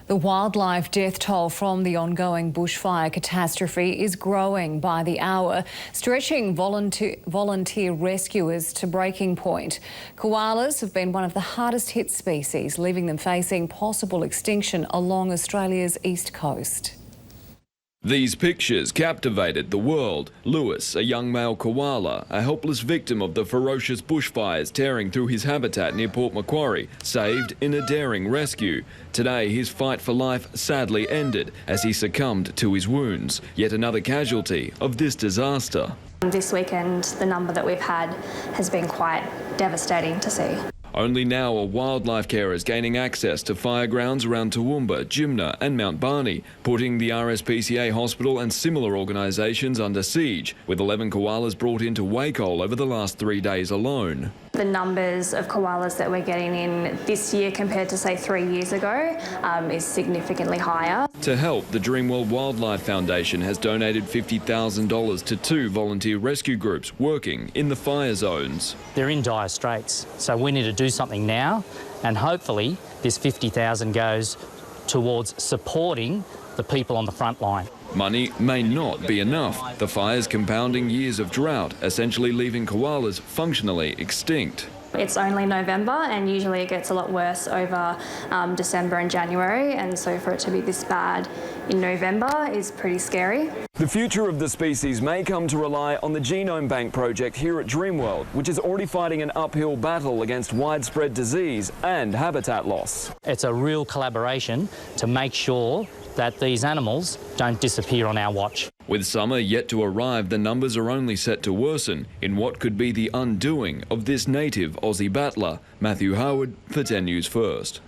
The wildlife death toll from the ongoing bushfire catastrophe is growing by the hour, stretching volunteer rescuers to breaking point. Koalas have been one of the hardest hit species, leaving them facing possible extinction along Australia's east coast. These pictures captivated the world. Lewis, a young male koala, a helpless victim of the ferocious bushfires tearing through his habitat near Port Macquarie, saved in a daring rescue. Today, his fight for life sadly ended as he succumbed to his wounds. Yet another casualty of this disaster. This weekend, the number that we've had has been quite devastating to see. Only now are wildlife carers gaining access to firegrounds around Toowoomba, Jimna and Mount Barney, putting the RSPCA hospital and similar organisations under siege, with 11 koalas brought into Wacol over the last 3 days alone. The numbers of koalas that we're getting in this year compared to, say, 3 years ago is significantly higher. To help, the Dreamworld Wildlife Foundation has donated $50,000 to 2 volunteer rescue groups working in the fire zones. They're in dire straits, so we need to do something now, and hopefully this $50,000 goes towards supporting the people on the front line. Money may not be enough. The fires compounding years of drought, essentially leaving koalas functionally extinct. It's only November and usually it gets a lot worse over December and January, and so for it to be this bad in November is pretty scary. The future of the species may come to rely on the Genome Bank project here at Dreamworld, which is already fighting an uphill battle against widespread disease and habitat loss. It's a real collaboration to make sure that these animals don't disappear on our watch. With summer yet to arrive, the numbers are only set to worsen in what could be the undoing of this native Aussie battler. Matthew Howard for 10 News First.